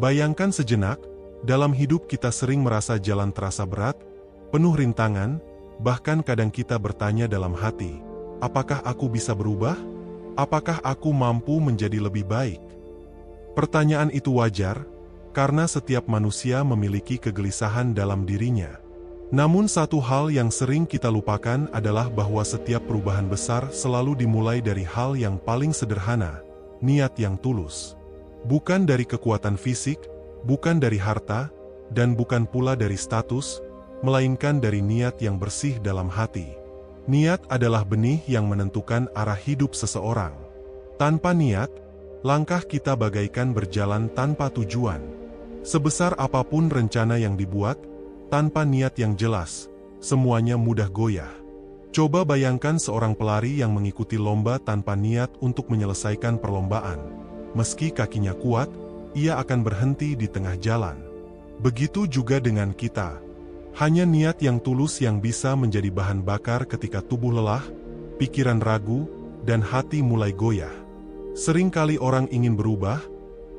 Bayangkan sejenak, dalam hidup kita sering merasa jalan terasa berat, penuh rintangan, bahkan kadang kita bertanya dalam hati, apakah aku bisa berubah? Apakah aku mampu menjadi lebih baik? Pertanyaan itu wajar, karena setiap manusia memiliki kegelisahan dalam dirinya. Namun satu hal yang sering kita lupakan adalah bahwa setiap perubahan besar selalu dimulai dari hal yang paling sederhana, niat yang tulus. Bukan dari kekuatan fisik, bukan dari harta, dan bukan pula dari status, melainkan dari niat yang bersih dalam hati. Niat adalah benih yang menentukan arah hidup seseorang. Tanpa niat, langkah kita bagaikan berjalan tanpa tujuan. Sebesar apapun rencana yang dibuat, tanpa niat yang jelas, semuanya mudah goyah. Coba bayangkan seorang pelari yang mengikuti lomba tanpa niat untuk menyelesaikan perlombaan. Meski kakinya kuat, ia akan berhenti di tengah jalan. Begitu juga dengan kita. Hanya niat yang tulus yang bisa menjadi bahan bakar ketika tubuh lelah, pikiran ragu, dan hati mulai goyah. Seringkali orang ingin berubah,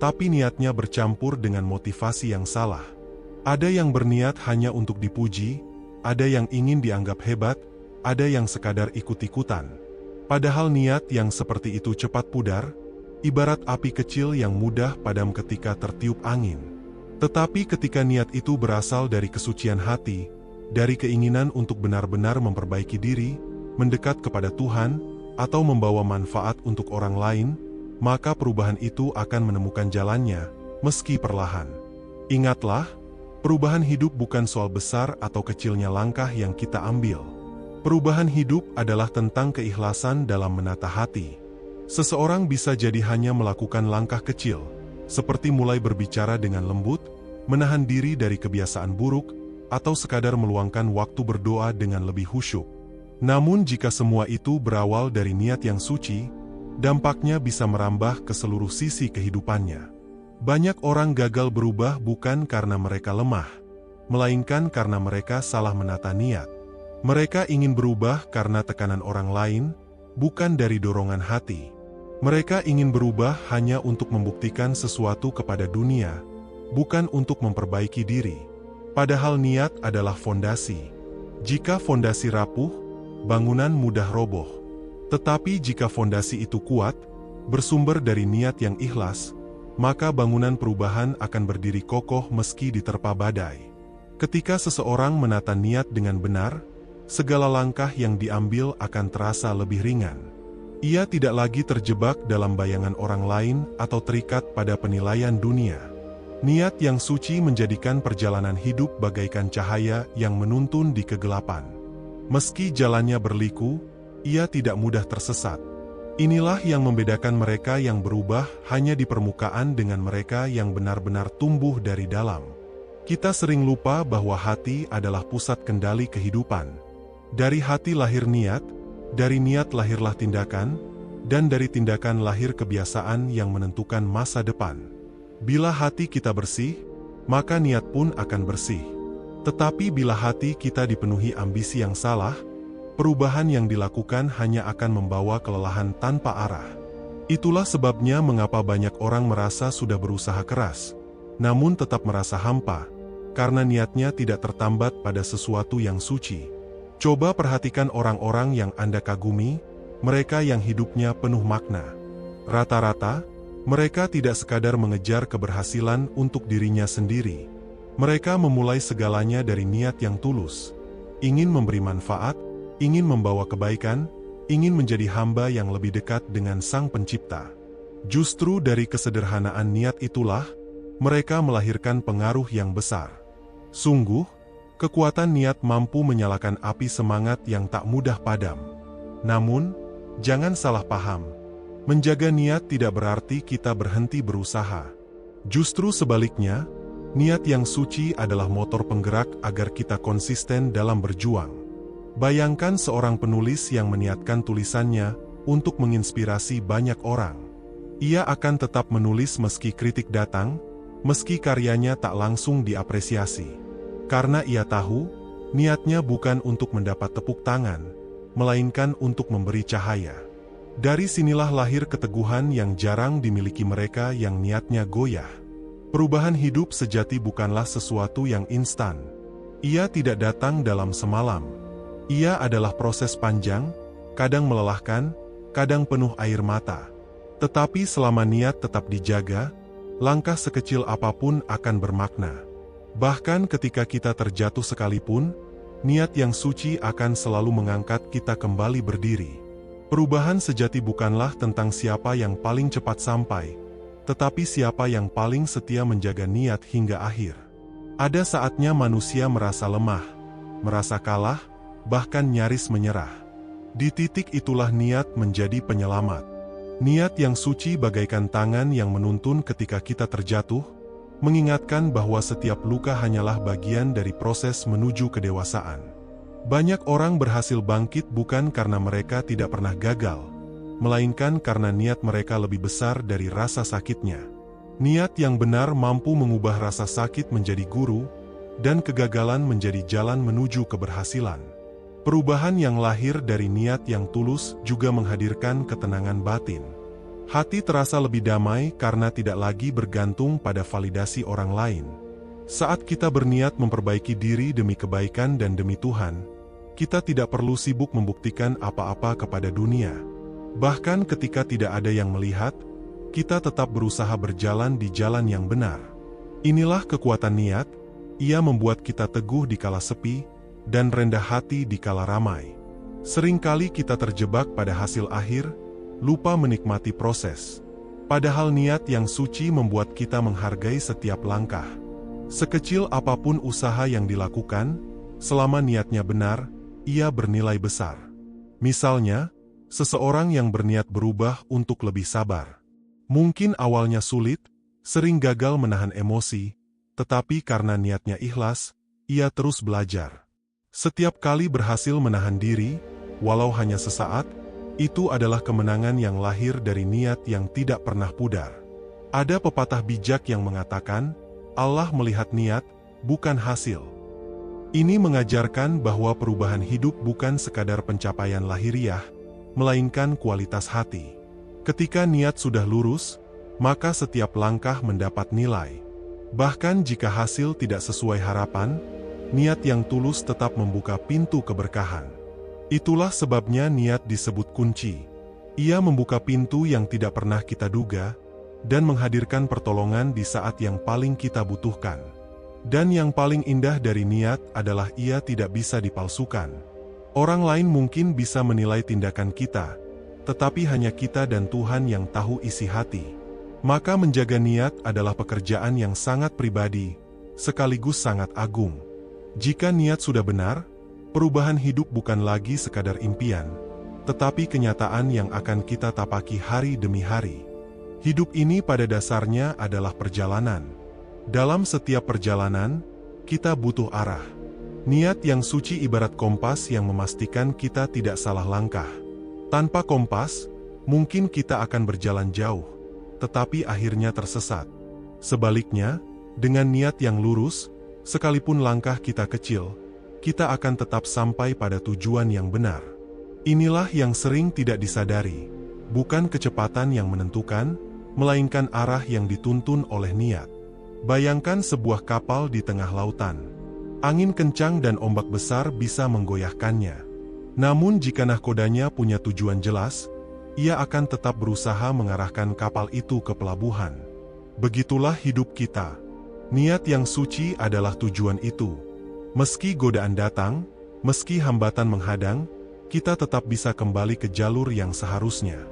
tapi niatnya bercampur dengan motivasi yang salah. Ada yang berniat hanya untuk dipuji, ada yang ingin dianggap hebat, ada yang sekadar ikut-ikutan. Padahal niat yang seperti itu cepat pudar, ibarat api kecil yang mudah padam ketika tertiup angin. Tetapi ketika niat itu berasal dari kesucian hati, dari keinginan untuk benar-benar memperbaiki diri, mendekat kepada Tuhan, atau membawa manfaat untuk orang lain, maka perubahan itu akan menemukan jalannya, meski perlahan. Ingatlah, perubahan hidup bukan soal besar atau kecilnya langkah yang kita ambil. Perubahan hidup adalah tentang keikhlasan dalam menata hati. Seseorang bisa jadi hanya melakukan langkah kecil, seperti mulai berbicara dengan lembut, menahan diri dari kebiasaan buruk, atau sekadar meluangkan waktu berdoa dengan lebih khusyuk. Namun jika semua itu berawal dari niat yang suci, dampaknya bisa merambah ke seluruh sisi kehidupannya. Banyak orang gagal berubah bukan karena mereka lemah, melainkan karena mereka salah menata niat. Mereka ingin berubah karena tekanan orang lain, bukan dari dorongan hati. Mereka ingin berubah hanya untuk membuktikan sesuatu kepada dunia, bukan untuk memperbaiki diri. Padahal niat adalah fondasi. Jika fondasi rapuh, bangunan mudah roboh. Tetapi jika fondasi itu kuat, bersumber dari niat yang ikhlas, maka bangunan perubahan akan berdiri kokoh meski diterpa badai. Ketika seseorang menata niat dengan benar, segala langkah yang diambil akan terasa lebih ringan. Ia tidak lagi terjebak dalam bayangan orang lain atau terikat pada penilaian dunia. Niat yang suci menjadikan perjalanan hidup bagaikan cahaya yang menuntun di kegelapan. Meski jalannya berliku, ia tidak mudah tersesat. Inilah yang membedakan mereka yang berubah hanya di permukaan dengan mereka yang benar-benar tumbuh dari dalam. Kita sering lupa bahwa hati adalah pusat kendali kehidupan. Dari hati lahir niat, dari niat lahirlah tindakan, dan dari tindakan lahir kebiasaan yang menentukan masa depan. Bila hati kita bersih, maka niat pun akan bersih. Tetapi bila hati kita dipenuhi ambisi yang salah, perubahan yang dilakukan hanya akan membawa kelelahan tanpa arah. Itulah sebabnya mengapa banyak orang merasa sudah berusaha keras, namun tetap merasa hampa, karena niatnya tidak tertambat pada sesuatu yang suci. Coba perhatikan orang-orang yang Anda kagumi, mereka yang hidupnya penuh makna. Rata-rata, mereka tidak sekadar mengejar keberhasilan untuk dirinya sendiri. Mereka memulai segalanya dari niat yang tulus. Ingin memberi manfaat, ingin membawa kebaikan, ingin menjadi hamba yang lebih dekat dengan Sang Pencipta. Justru dari kesederhanaan niat itulah, mereka melahirkan pengaruh yang besar. Sungguh, kekuatan niat mampu menyalakan api semangat yang tak mudah padam. Namun, jangan salah paham. Menjaga niat tidak berarti kita berhenti berusaha. Justru sebaliknya, niat yang suci adalah motor penggerak agar kita konsisten dalam berjuang. Bayangkan seorang penulis yang meniatkan tulisannya untuk menginspirasi banyak orang. Ia akan tetap menulis meski kritik datang, meski karyanya tak langsung diapresiasi. Karena ia tahu, niatnya bukan untuk mendapat tepuk tangan, melainkan untuk memberi cahaya. Dari sinilah lahir keteguhan yang jarang dimiliki mereka yang niatnya goyah. Perubahan hidup sejati bukanlah sesuatu yang instan. Ia tidak datang dalam semalam. Ia adalah proses panjang, kadang melelahkan, kadang penuh air mata. Tetapi selama niat tetap dijaga, langkah sekecil apapun akan bermakna. Bahkan ketika kita terjatuh sekalipun, niat yang suci akan selalu mengangkat kita kembali berdiri. Perubahan sejati bukanlah tentang siapa yang paling cepat sampai, tetapi siapa yang paling setia menjaga niat hingga akhir. Ada saatnya manusia merasa lemah, merasa kalah, bahkan nyaris menyerah. Di titik itulah niat menjadi penyelamat. Niat yang suci bagaikan tangan yang menuntun ketika kita terjatuh, mengingatkan bahwa setiap luka hanyalah bagian dari proses menuju kedewasaan. Banyak orang berhasil bangkit bukan karena mereka tidak pernah gagal, melainkan karena niat mereka lebih besar dari rasa sakitnya. Niat yang benar mampu mengubah rasa sakit menjadi guru, dan kegagalan menjadi jalan menuju keberhasilan. Perubahan yang lahir dari niat yang tulus juga menghadirkan ketenangan batin. Hati terasa lebih damai karena tidak lagi bergantung pada validasi orang lain. Saat kita berniat memperbaiki diri demi kebaikan dan demi Tuhan, kita tidak perlu sibuk membuktikan apa-apa kepada dunia. Bahkan ketika tidak ada yang melihat, kita tetap berusaha berjalan di jalan yang benar. Inilah kekuatan niat, ia membuat kita teguh di kala sepi, dan rendah hati di kala ramai. Seringkali kita terjebak pada hasil akhir, lupa menikmati proses. Padahal niat yang suci membuat kita menghargai setiap langkah. Sekecil apapun usaha yang dilakukan, selama niatnya benar, ia bernilai besar. Misalnya, seseorang yang berniat berubah untuk lebih sabar. Mungkin awalnya sulit, sering gagal menahan emosi, tetapi karena niatnya ikhlas, ia terus belajar. Setiap kali berhasil menahan diri, walau hanya sesaat, itu adalah kemenangan yang lahir dari niat yang tidak pernah pudar. Ada pepatah bijak yang mengatakan, Allah melihat niat, bukan hasil. Ini mengajarkan bahwa perubahan hidup bukan sekadar pencapaian lahiriah, melainkan kualitas hati. Ketika niat sudah lurus, maka setiap langkah mendapat nilai. Bahkan jika hasil tidak sesuai harapan, niat yang tulus tetap membuka pintu keberkahan. Itulah sebabnya niat disebut kunci. Ia membuka pintu yang tidak pernah kita duga, dan menghadirkan pertolongan di saat yang paling kita butuhkan. Dan yang paling indah dari niat adalah ia tidak bisa dipalsukan. Orang lain mungkin bisa menilai tindakan kita, tetapi hanya kita dan Tuhan yang tahu isi hati. Maka menjaga niat adalah pekerjaan yang sangat pribadi, sekaligus sangat agung. Jika niat sudah benar, perubahan hidup bukan lagi sekadar impian, tetapi kenyataan yang akan kita tapaki hari demi hari. Hidup ini pada dasarnya adalah perjalanan. Dalam setiap perjalanan, kita butuh arah. Niat yang suci ibarat kompas yang memastikan kita tidak salah langkah. Tanpa kompas, mungkin kita akan berjalan jauh, tetapi akhirnya tersesat. Sebaliknya, dengan niat yang lurus, sekalipun langkah kita kecil, kita akan tetap sampai pada tujuan yang benar. Inilah yang sering tidak disadari. Bukan kecepatan yang menentukan, melainkan arah yang dituntun oleh niat. Bayangkan sebuah kapal di tengah lautan. Angin kencang dan ombak besar bisa menggoyahkannya. Namun jika nahkodanya punya tujuan jelas, ia akan tetap berusaha mengarahkan kapal itu ke pelabuhan. Begitulah hidup kita. Niat yang suci adalah tujuan itu. Meski godaan datang, meski hambatan menghadang, kita tetap bisa kembali ke jalur yang seharusnya.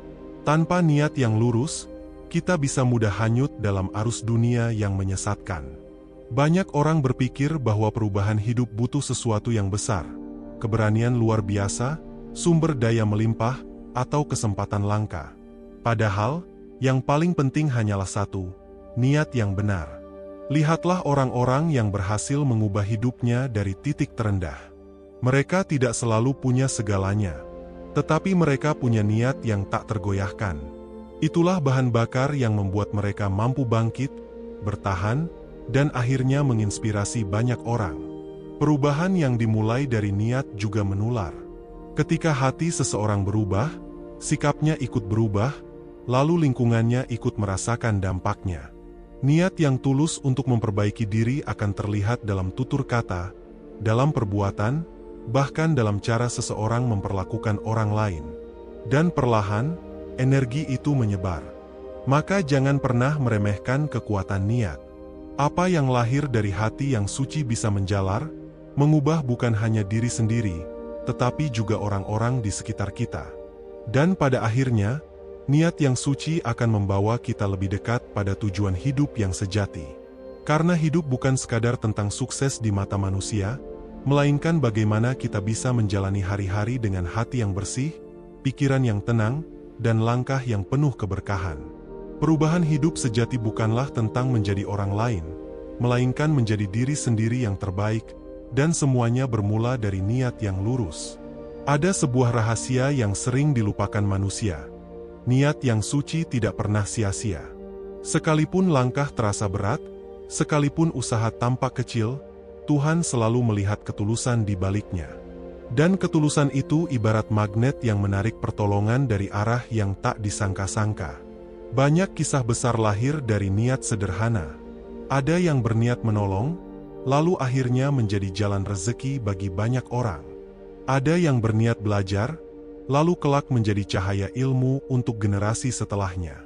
Tanpa niat yang lurus, kita bisa mudah hanyut dalam arus dunia yang menyesatkan. Banyak orang berpikir bahwa perubahan hidup butuh sesuatu yang besar, keberanian luar biasa, sumber daya melimpah, atau kesempatan langka. Padahal, yang paling penting hanyalah satu, niat yang benar. Lihatlah orang-orang yang berhasil mengubah hidupnya dari titik terendah. Mereka tidak selalu punya segalanya, tetapi mereka punya niat yang tak tergoyahkan. Itulah bahan bakar yang membuat mereka mampu bangkit, bertahan, dan akhirnya menginspirasi banyak orang. Perubahan yang dimulai dari niat juga menular. Ketika hati seseorang berubah, sikapnya ikut berubah, lalu lingkungannya ikut merasakan dampaknya. Niat yang tulus untuk memperbaiki diri akan terlihat dalam tutur kata, dalam perbuatan, bahkan dalam cara seseorang memperlakukan orang lain. Dan perlahan, energi itu menyebar. Maka jangan pernah meremehkan kekuatan niat. Apa yang lahir dari hati yang suci bisa menjalar, mengubah bukan hanya diri sendiri, tetapi juga orang-orang di sekitar kita. Dan pada akhirnya, niat yang suci akan membawa kita lebih dekat pada tujuan hidup yang sejati. Karena hidup bukan sekadar tentang sukses di mata manusia, melainkan bagaimana kita bisa menjalani hari-hari dengan hati yang bersih, pikiran yang tenang, dan langkah yang penuh keberkahan. Perubahan hidup sejati bukanlah tentang menjadi orang lain, melainkan menjadi diri sendiri yang terbaik, dan semuanya bermula dari niat yang lurus. Ada sebuah rahasia yang sering dilupakan manusia. Niat yang suci tidak pernah sia-sia. Sekalipun langkah terasa berat, sekalipun usaha tampak kecil, Tuhan selalu melihat ketulusan di baliknya. Dan ketulusan itu ibarat magnet yang menarik pertolongan dari arah yang tak disangka-sangka. Banyak kisah besar lahir dari niat sederhana. Ada yang berniat menolong, lalu akhirnya menjadi jalan rezeki bagi banyak orang. Ada yang berniat belajar, lalu kelak menjadi cahaya ilmu untuk generasi setelahnya.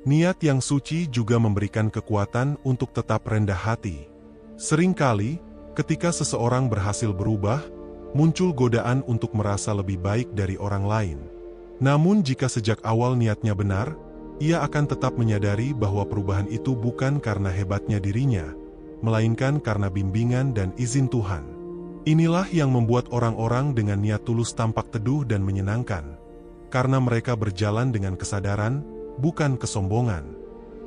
Niat yang suci juga memberikan kekuatan untuk tetap rendah hati. Seringkali, ketika seseorang berhasil berubah, muncul godaan untuk merasa lebih baik dari orang lain. Namun jika sejak awal niatnya benar, ia akan tetap menyadari bahwa perubahan itu bukan karena hebatnya dirinya, melainkan karena bimbingan dan izin Tuhan. Inilah yang membuat orang-orang dengan niat tulus tampak teduh dan menyenangkan, karena mereka berjalan dengan kesadaran, bukan kesombongan.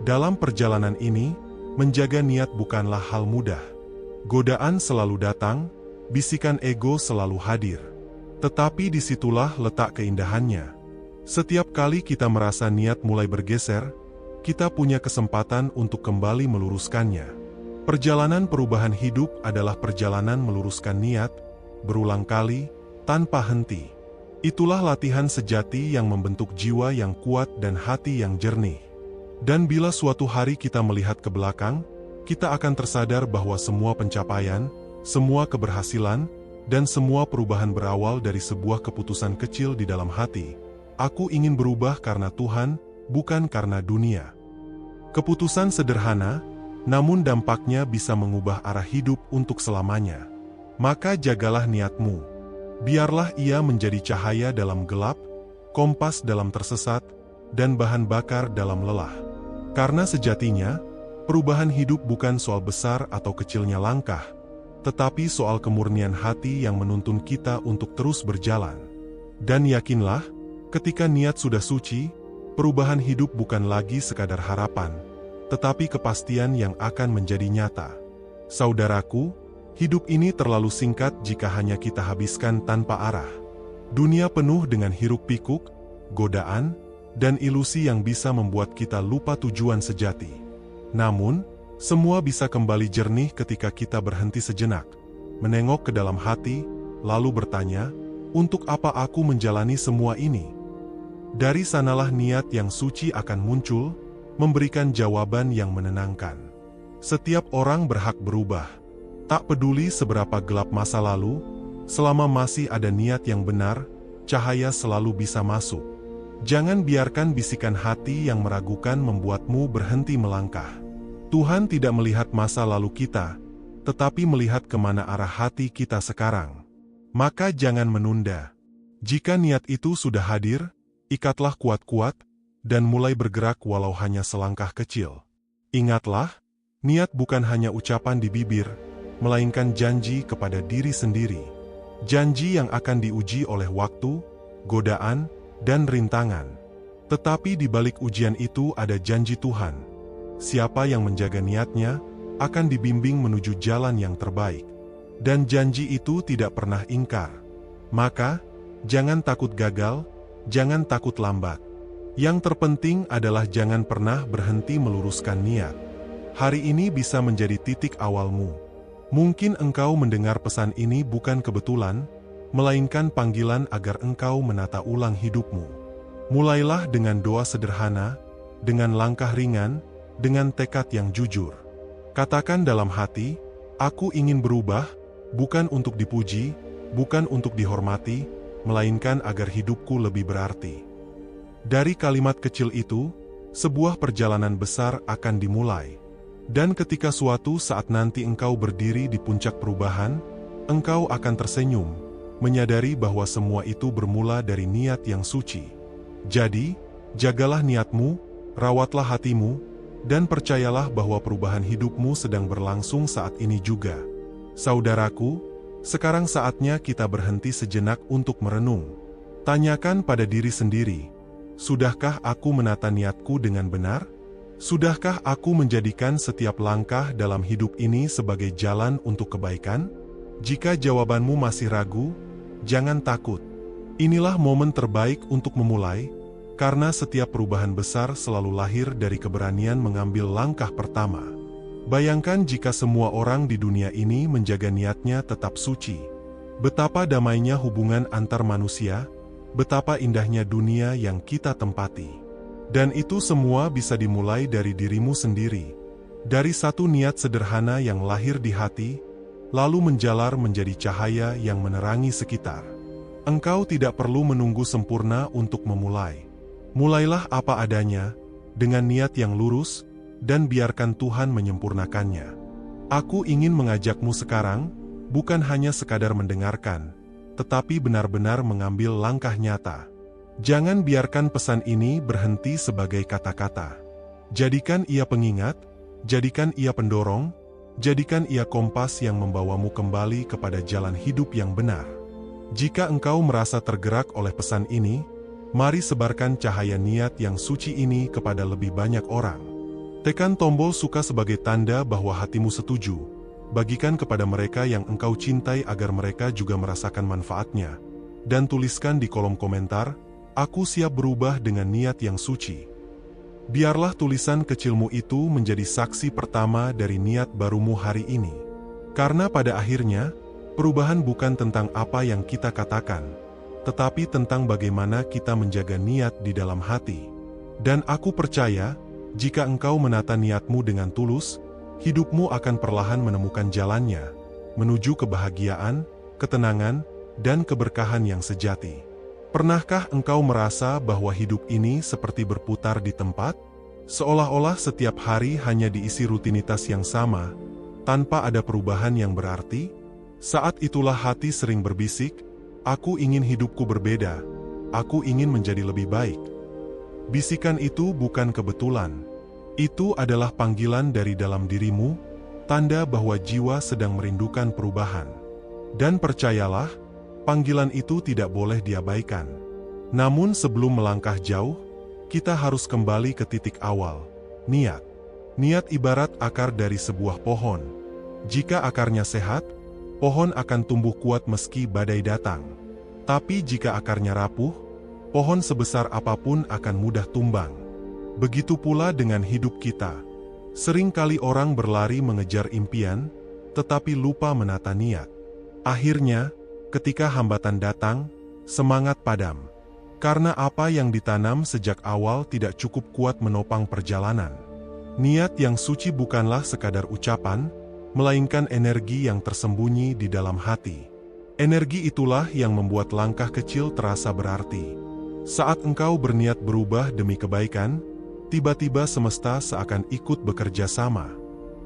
Dalam perjalanan ini, menjaga niat bukanlah hal mudah. Godaan selalu datang, bisikan ego selalu hadir. Tetapi disitulah letak keindahannya. Setiap kali kita merasa niat mulai bergeser, kita punya kesempatan untuk kembali meluruskannya. Perjalanan perubahan hidup adalah perjalanan meluruskan niat, berulang kali, tanpa henti. Itulah latihan sejati yang membentuk jiwa yang kuat dan hati yang jernih. Dan bila suatu hari kita melihat ke belakang, kita akan tersadar bahwa semua pencapaian, semua keberhasilan, dan semua perubahan berawal dari sebuah keputusan kecil di dalam hati. Aku ingin berubah karena Tuhan, bukan karena dunia. Keputusan sederhana, namun dampaknya bisa mengubah arah hidup untuk selamanya. Maka jagalah niatmu. Biarlah ia menjadi cahaya dalam gelap, kompas dalam tersesat, dan bahan bakar dalam lelah. Karena sejatinya, perubahan hidup bukan soal besar atau kecilnya langkah, tetapi soal kemurnian hati yang menuntun kita untuk terus berjalan. Dan yakinlah, ketika niat sudah suci, perubahan hidup bukan lagi sekadar harapan, tetapi kepastian yang akan menjadi nyata. Saudaraku, hidup ini terlalu singkat jika hanya kita habiskan tanpa arah. Dunia penuh dengan hiruk-pikuk, godaan, dan ilusi yang bisa membuat kita lupa tujuan sejati. Namun, semua bisa kembali jernih ketika kita berhenti sejenak, menengok ke dalam hati, lalu bertanya, untuk apa aku menjalani semua ini? Dari sanalah niat yang suci akan muncul, memberikan jawaban yang menenangkan. Setiap orang berhak berubah. Tak peduli seberapa gelap masa lalu, selama masih ada niat yang benar, cahaya selalu bisa masuk. Jangan biarkan bisikan hati yang meragukan membuatmu berhenti melangkah. Tuhan tidak melihat masa lalu kita, tetapi melihat kemana arah hati kita sekarang. Maka jangan menunda. Jika niat itu sudah hadir, ikatlah kuat-kuat, dan mulai bergerak walau hanya selangkah kecil. Ingatlah, niat bukan hanya ucapan di bibir, melainkan janji kepada diri sendiri. Janji yang akan diuji oleh waktu, godaan, dan rintangan. Tetapi di balik ujian itu ada janji Tuhan. Siapa yang menjaga niatnya, akan dibimbing menuju jalan yang terbaik. Dan janji itu tidak pernah ingkar. Maka, jangan takut gagal, jangan takut lambat. Yang terpenting adalah jangan pernah berhenti meluruskan niat. Hari ini bisa menjadi titik awalmu. Mungkin engkau mendengar pesan ini bukan kebetulan, melainkan panggilan agar engkau menata ulang hidupmu. Mulailah dengan doa sederhana, dengan langkah ringan, dengan tekad yang jujur. Katakan dalam hati, aku ingin berubah, bukan untuk dipuji, bukan untuk dihormati, melainkan agar hidupku lebih berarti. Dari kalimat kecil itu, sebuah perjalanan besar akan dimulai. Dan ketika suatu saat nanti engkau berdiri di puncak perubahan, engkau akan tersenyum, menyadari bahwa semua itu bermula dari niat yang suci. Jadi, jagalah niatmu, rawatlah hatimu, dan percayalah bahwa perubahan hidupmu sedang berlangsung saat ini juga. Saudaraku, sekarang saatnya kita berhenti sejenak untuk merenung. Tanyakan pada diri sendiri, sudahkah aku menata niatku dengan benar? Sudahkah aku menjadikan setiap langkah dalam hidup ini sebagai jalan untuk kebaikan? Jika jawabanmu masih ragu, jangan takut. Inilah momen terbaik untuk memulai, karena setiap perubahan besar selalu lahir dari keberanian mengambil langkah pertama. Bayangkan jika semua orang di dunia ini menjaga niatnya tetap suci. Betapa damainya hubungan antar manusia, betapa indahnya dunia yang kita tempati. Dan itu semua bisa dimulai dari dirimu sendiri. Dari satu niat sederhana yang lahir di hati, lalu menjalar menjadi cahaya yang menerangi sekitar. Engkau tidak perlu menunggu sempurna untuk memulai. Mulailah apa adanya, dengan niat yang lurus, dan biarkan Tuhan menyempurnakannya. Aku ingin mengajakmu sekarang, bukan hanya sekadar mendengarkan, tetapi benar-benar mengambil langkah nyata. Jangan biarkan pesan ini berhenti sebagai kata-kata. Jadikan ia pengingat, jadikan ia pendorong, jadikan ia kompas yang membawamu kembali kepada jalan hidup yang benar. Jika engkau merasa tergerak oleh pesan ini, mari sebarkan cahaya niat yang suci ini kepada lebih banyak orang. Tekan tombol suka sebagai tanda bahwa hatimu setuju. Bagikan kepada mereka yang engkau cintai agar mereka juga merasakan manfaatnya. Dan tuliskan di kolom komentar, aku siap berubah dengan niat yang suci. Biarlah tulisan kecilmu itu menjadi saksi pertama dari niat barumu hari ini. Karena pada akhirnya, perubahan bukan tentang apa yang kita katakan, tetapi tentang bagaimana kita menjaga niat di dalam hati. Dan aku percaya, jika engkau menata niatmu dengan tulus, hidupmu akan perlahan menemukan jalannya, menuju kebahagiaan, ketenangan, dan keberkahan yang sejati. Pernahkah engkau merasa bahwa hidup ini seperti berputar di tempat? Seolah-olah setiap hari hanya diisi rutinitas yang sama, tanpa ada perubahan yang berarti? Saat itulah hati sering berbisik, aku ingin hidupku berbeda, aku ingin menjadi lebih baik. Bisikan itu bukan kebetulan. Itu adalah panggilan dari dalam dirimu, tanda bahwa jiwa sedang merindukan perubahan. Dan percayalah, panggilan itu tidak boleh diabaikan. Namun sebelum melangkah jauh, kita harus kembali ke titik awal, niat. Niat ibarat akar dari sebuah pohon. Jika akarnya sehat, pohon akan tumbuh kuat meski badai datang. Tapi jika akarnya rapuh, pohon sebesar apapun akan mudah tumbang. Begitu pula dengan hidup kita. Seringkali orang berlari mengejar impian, tetapi lupa menata niat. Akhirnya, ketika hambatan datang, semangat padam. Karena apa yang ditanam sejak awal tidak cukup kuat menopang perjalanan. Niat yang suci bukanlah sekadar ucapan, melainkan energi yang tersembunyi di dalam hati. Energi itulah yang membuat langkah kecil terasa berarti. Saat engkau berniat berubah demi kebaikan, tiba-tiba semesta seakan ikut bekerja sama.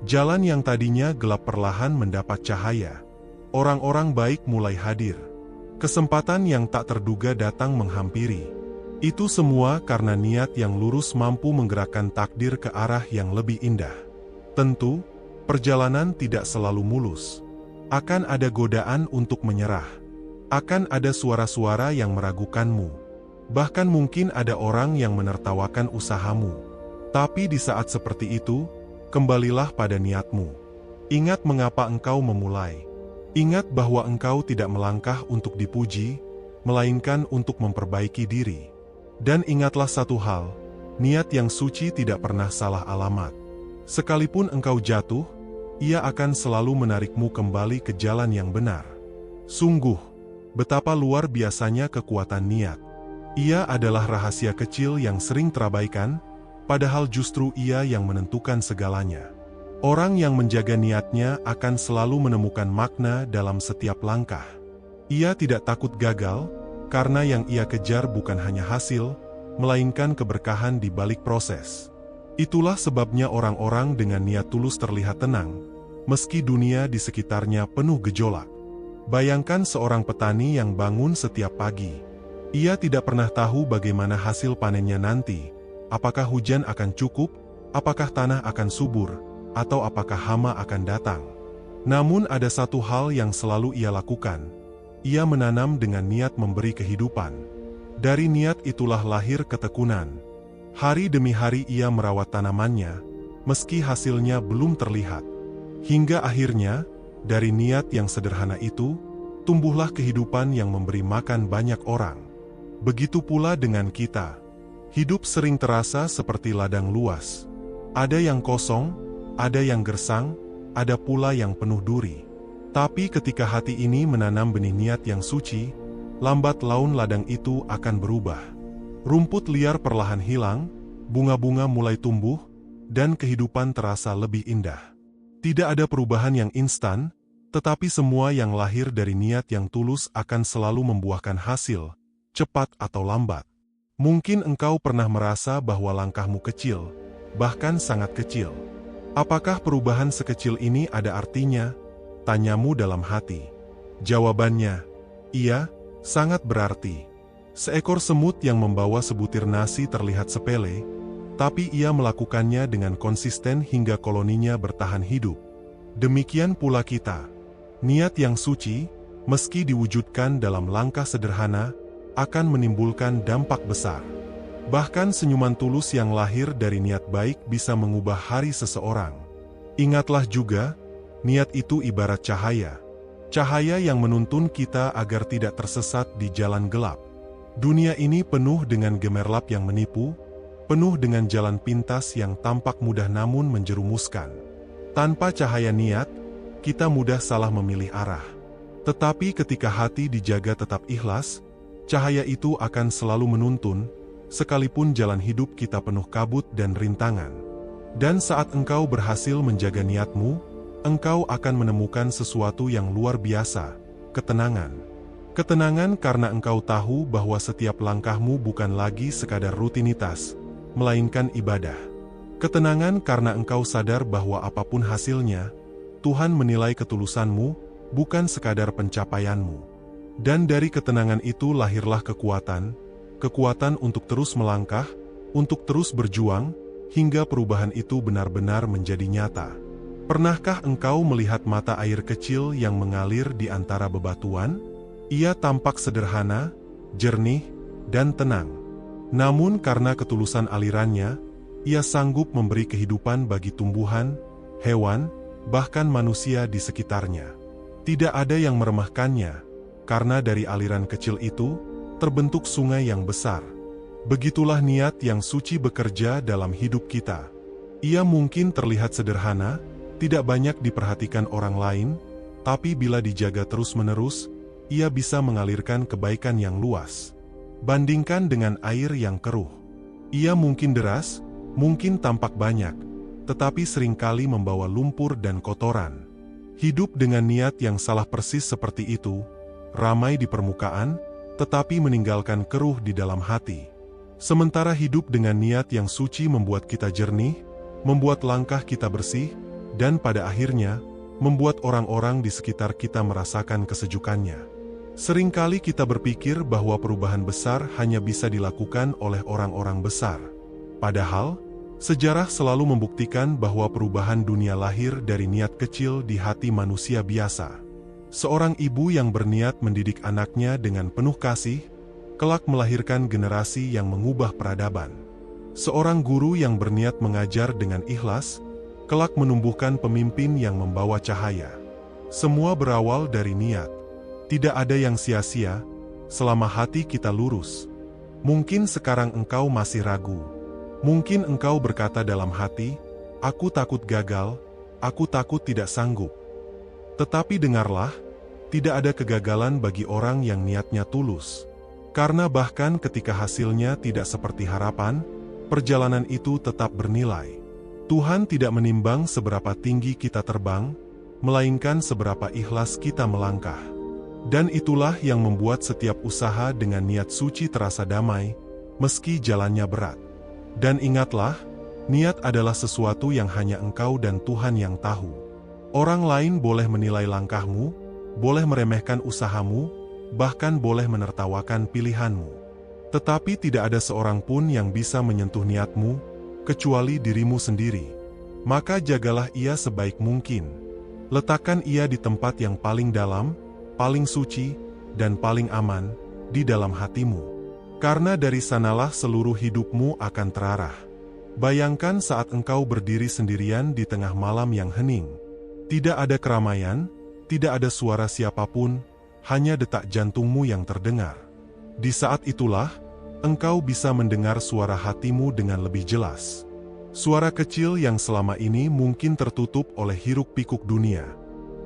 Jalan yang tadinya gelap perlahan mendapat cahaya. Orang-orang baik mulai hadir. Kesempatan yang tak terduga datang menghampiri. Itu semua karena niat yang lurus mampu menggerakkan takdir ke arah yang lebih indah. Tentu, perjalanan tidak selalu mulus. Akan ada godaan untuk menyerah. Akan ada suara-suara yang meragukanmu. Bahkan mungkin ada orang yang menertawakan usahamu. Tapi di saat seperti itu, kembalilah pada niatmu. Ingat mengapa engkau memulai. Ingat bahwa engkau tidak melangkah untuk dipuji, melainkan untuk memperbaiki diri. Dan ingatlah satu hal, niat yang suci tidak pernah salah alamat. Sekalipun engkau jatuh, ia akan selalu menarikmu kembali ke jalan yang benar. Sungguh, betapa luar biasanya kekuatan niat. Ia adalah rahasia kecil yang sering terabaikan, padahal justru Ia yang menentukan segalanya. Orang yang menjaga niatnya akan selalu menemukan makna dalam setiap langkah. Ia tidak takut gagal, karena yang ia kejar bukan hanya hasil, melainkan keberkahan di balik proses. Itulah sebabnya orang-orang dengan niat tulus terlihat tenang, meski dunia di sekitarnya penuh gejolak. Bayangkan seorang petani yang bangun setiap pagi. Ia tidak pernah tahu bagaimana hasil panennya nanti, apakah hujan akan cukup, apakah tanah akan subur, atau apakah hama akan datang. Namun ada satu hal yang selalu ia lakukan. Ia menanam dengan niat memberi kehidupan. Dari niat itulah lahir ketekunan. Hari demi hari ia merawat tanamannya, meski hasilnya belum terlihat. Hingga akhirnya, dari niat yang sederhana itu, tumbuhlah kehidupan yang memberi makan banyak orang. Begitu pula dengan kita. Hidup sering terasa seperti ladang luas. Ada yang kosong, ada yang gersang, ada pula yang penuh duri. Tapi ketika hati ini menanam benih niat yang suci, lambat laun ladang itu akan berubah. Rumput liar perlahan hilang, bunga-bunga mulai tumbuh, dan kehidupan terasa lebih indah. Tidak ada perubahan yang instan, tetapi semua yang lahir dari niat yang tulus akan selalu membuahkan hasil, cepat atau lambat. Mungkin engkau pernah merasa bahwa langkahmu kecil, bahkan sangat kecil. Apakah perubahan sekecil ini ada artinya? Tanyamu dalam hati. Jawabannya, iya, sangat berarti. Seekor semut yang membawa sebutir nasi terlihat sepele, tapi ia melakukannya dengan konsisten hingga koloninya bertahan hidup. Demikian pula kita. Niat yang suci, meski diwujudkan dalam langkah sederhana, akan menimbulkan dampak besar. Bahkan senyuman tulus yang lahir dari niat baik bisa mengubah hari seseorang. Ingatlah juga, niat itu ibarat cahaya. Cahaya yang menuntun kita agar tidak tersesat di jalan gelap. Dunia ini penuh dengan gemerlap yang menipu, penuh dengan jalan pintas yang tampak mudah namun menjerumuskan. Tanpa cahaya niat, kita mudah salah memilih arah. Tetapi ketika hati dijaga tetap ikhlas, cahaya itu akan selalu menuntun, sekalipun jalan hidup kita penuh kabut dan rintangan. Dan saat engkau berhasil menjaga niatmu, engkau akan menemukan sesuatu yang luar biasa, ketenangan. Ketenangan karena engkau tahu bahwa setiap langkahmu bukan lagi sekadar rutinitas, melainkan ibadah. Ketenangan karena engkau sadar bahwa apapun hasilnya, Tuhan menilai ketulusanmu, bukan sekadar pencapaianmu. Dan dari ketenangan itu lahirlah kekuatan, kekuatan untuk terus melangkah, untuk terus berjuang, hingga perubahan itu benar-benar menjadi nyata. Pernahkah engkau melihat mata air kecil yang mengalir di antara bebatuan? Ia tampak sederhana, jernih, dan tenang. Namun karena ketulusan alirannya, ia sanggup memberi kehidupan bagi tumbuhan, hewan, bahkan manusia di sekitarnya. Tidak ada yang meremehkannya, karena dari aliran kecil itu, terbentuk sungai yang besar. Begitulah niat yang suci bekerja dalam hidup kita. Ia mungkin terlihat sederhana, tidak banyak diperhatikan orang lain, tapi bila dijaga terus-menerus, ia bisa mengalirkan kebaikan yang luas. Bandingkan dengan air yang keruh. Ia mungkin deras, mungkin tampak banyak, tetapi seringkali membawa lumpur dan kotoran. Hidup dengan niat yang salah persis seperti itu, ramai di permukaan, tetapi meninggalkan keruh di dalam hati. Sementara hidup dengan niat yang suci membuat kita jernih, membuat langkah kita bersih, dan pada akhirnya, membuat orang-orang di sekitar kita merasakan kesejukannya. Seringkali kita berpikir bahwa perubahan besar hanya bisa dilakukan oleh orang-orang besar. Padahal, sejarah selalu membuktikan bahwa perubahan dunia lahir dari niat kecil di hati manusia biasa. Seorang ibu yang berniat mendidik anaknya dengan penuh kasih, kelak melahirkan generasi yang mengubah peradaban. Seorang guru yang berniat mengajar dengan ikhlas, kelak menumbuhkan pemimpin yang membawa cahaya. Semua berawal dari niat. Tidak ada yang sia-sia, selama hati kita lurus. Mungkin sekarang engkau masih ragu. Mungkin engkau berkata dalam hati, "Aku takut gagal, aku takut tidak sanggup." Tetapi dengarlah, tidak ada kegagalan bagi orang yang niatnya tulus. Karena bahkan ketika hasilnya tidak seperti harapan, perjalanan itu tetap bernilai. Tuhan tidak menimbang seberapa tinggi kita terbang, melainkan seberapa ikhlas kita melangkah. Dan itulah yang membuat setiap usaha dengan niat suci terasa damai, meski jalannya berat. Dan ingatlah, niat adalah sesuatu yang hanya Engkau dan Tuhan yang tahu. Orang lain boleh menilai langkahmu, boleh meremehkan usahamu, bahkan boleh menertawakan pilihanmu. Tetapi tidak ada seorang pun yang bisa menyentuh niatmu, kecuali dirimu sendiri. Maka jagalah ia sebaik mungkin. Letakkan ia di tempat yang paling dalam, paling suci, dan paling aman, di dalam hatimu. Karena dari sanalah seluruh hidupmu akan terarah. Bayangkan saat engkau berdiri sendirian di tengah malam yang hening. Tidak ada keramaian, tidak ada suara siapapun, hanya detak jantungmu yang terdengar. Di saat itulah, engkau bisa mendengar suara hatimu dengan lebih jelas. Suara kecil yang selama ini mungkin tertutup oleh hiruk-pikuk dunia.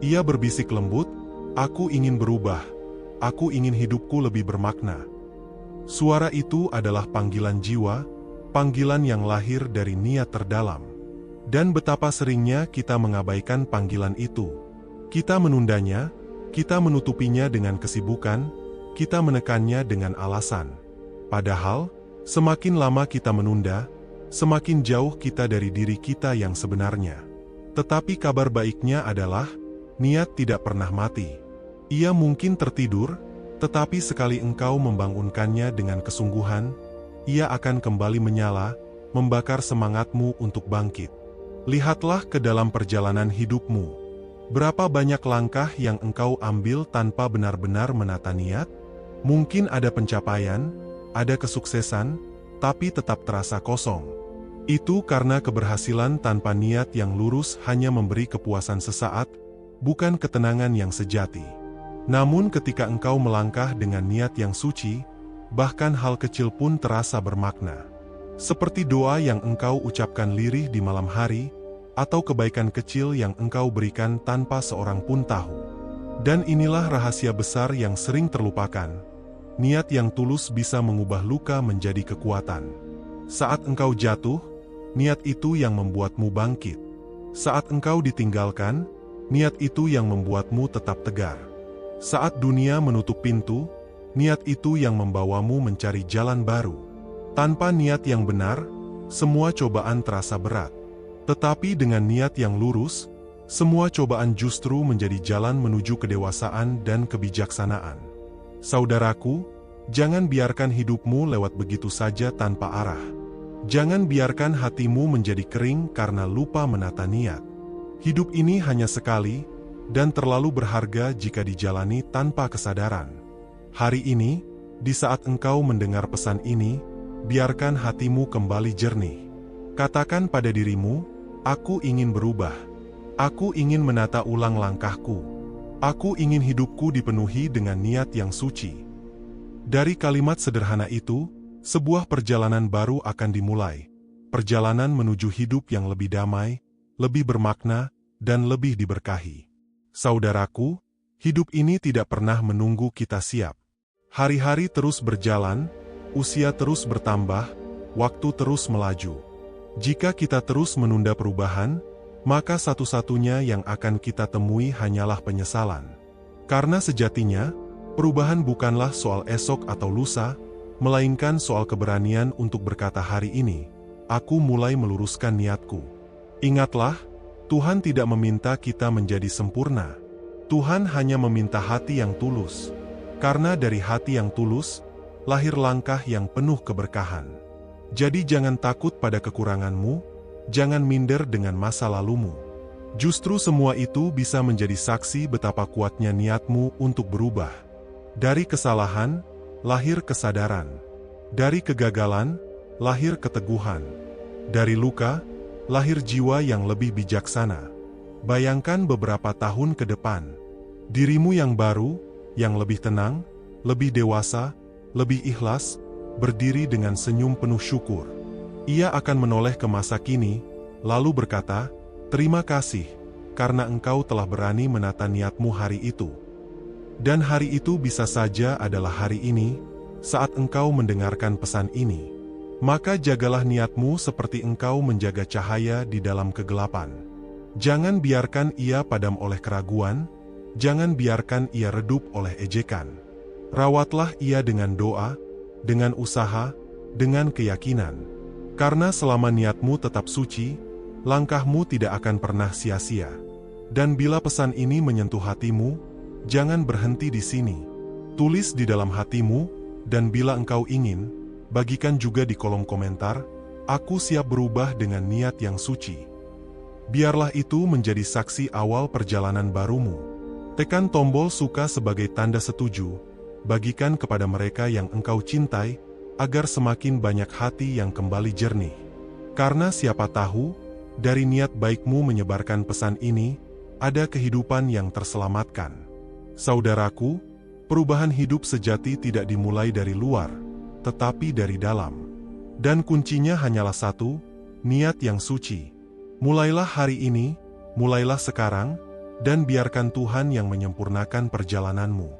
Ia berbisik lembut, "Aku ingin berubah. Aku ingin hidupku lebih bermakna." Suara itu adalah panggilan jiwa, panggilan yang lahir dari niat terdalam. Dan betapa seringnya kita mengabaikan panggilan itu. Kita menundanya, kita menutupinya dengan kesibukan, kita menekannya dengan alasan. Padahal, semakin lama kita menunda, semakin jauh kita dari diri kita yang sebenarnya. Tetapi kabar baiknya adalah, niat tidak pernah mati. Ia mungkin tertidur, tetapi sekali engkau membangunkannya dengan kesungguhan, ia akan kembali menyala, membakar semangatmu untuk bangkit. Lihatlah ke dalam perjalanan hidupmu. Berapa banyak langkah yang engkau ambil tanpa benar-benar menata niat? Mungkin ada pencapaian, ada kesuksesan, tapi tetap terasa kosong. Itu karena keberhasilan tanpa niat yang lurus hanya memberi kepuasan sesaat, bukan ketenangan yang sejati. Namun ketika engkau melangkah dengan niat yang suci, bahkan hal kecil pun terasa bermakna. Seperti doa yang engkau ucapkan lirih di malam hari, atau kebaikan kecil yang engkau berikan tanpa seorang pun tahu. Dan inilah rahasia besar yang sering terlupakan. Niat yang tulus bisa mengubah luka menjadi kekuatan. Saat engkau jatuh, niat itu yang membuatmu bangkit. Saat engkau ditinggalkan, niat itu yang membuatmu tetap tegar. Saat dunia menutup pintu, niat itu yang membawamu mencari jalan baru. Tanpa niat yang benar, semua cobaan terasa berat. Tetapi dengan niat yang lurus, semua cobaan justru menjadi jalan menuju kedewasaan dan kebijaksanaan. Saudaraku, jangan biarkan hidupmu lewat begitu saja tanpa arah. Jangan biarkan hatimu menjadi kering karena lupa menata niat. Hidup ini hanya sekali, dan terlalu berharga jika dijalani tanpa kesadaran. Hari ini, di saat engkau mendengar pesan ini, biarkan hatimu kembali jernih. Katakan pada dirimu, "Aku ingin berubah. Aku ingin menata ulang langkahku. Aku ingin hidupku dipenuhi dengan niat yang suci." Dari kalimat sederhana itu, sebuah perjalanan baru akan dimulai. Perjalanan menuju hidup yang lebih damai, lebih bermakna, dan lebih diberkahi. Saudaraku, hidup ini tidak pernah menunggu kita siap. Hari-hari terus berjalan, usia terus bertambah, waktu terus melaju. Jika kita terus menunda perubahan, maka satu-satunya yang akan kita temui hanyalah penyesalan. Karena sejatinya, perubahan bukanlah soal esok atau lusa, melainkan soal keberanian untuk berkata hari ini, "Aku mulai meluruskan niatku." Ingatlah, Tuhan tidak meminta kita menjadi sempurna. Tuhan hanya meminta hati yang tulus. Karena dari hati yang tulus, lahir langkah yang penuh keberkahan. Jadi jangan takut pada kekuranganmu, jangan minder dengan masa lalumu. Justru semua itu bisa menjadi saksi betapa kuatnya niatmu untuk berubah. Dari kesalahan, lahir kesadaran. Dari kegagalan, lahir keteguhan. Dari luka, lahir jiwa yang lebih bijaksana. Bayangkan beberapa tahun ke depan. Dirimu yang baru, yang lebih tenang, lebih dewasa, lebih ikhlas, berdiri dengan senyum penuh syukur. Ia akan menoleh ke masa kini, lalu berkata, "Terima kasih, karena engkau telah berani menata niatmu hari itu." Dan hari itu bisa saja adalah hari ini, saat engkau mendengarkan pesan ini. Maka jagalah niatmu seperti engkau menjaga cahaya di dalam kegelapan. Jangan biarkan ia padam oleh keraguan, jangan biarkan ia redup oleh ejekan. Rawatlah ia dengan doa, dengan usaha, dengan keyakinan. Karena selama niatmu tetap suci, langkahmu tidak akan pernah sia-sia. Dan bila pesan ini menyentuh hatimu, jangan berhenti di sini. Tulis di dalam hatimu, dan bila engkau ingin, bagikan juga di kolom komentar, "Aku siap berubah dengan niat yang suci." Biarlah itu menjadi saksi awal perjalanan barumu. Tekan tombol suka sebagai tanda setuju, bagikan kepada mereka yang engkau cintai, agar semakin banyak hati yang kembali jernih. Karena siapa tahu, dari niat baikmu menyebarkan pesan ini, ada kehidupan yang terselamatkan. Saudaraku, perubahan hidup sejati tidak dimulai dari luar, tetapi dari dalam. Dan kuncinya hanyalah satu, niat yang suci. Mulailah hari ini, mulailah sekarang, dan biarkan Tuhan yang menyempurnakan perjalananmu.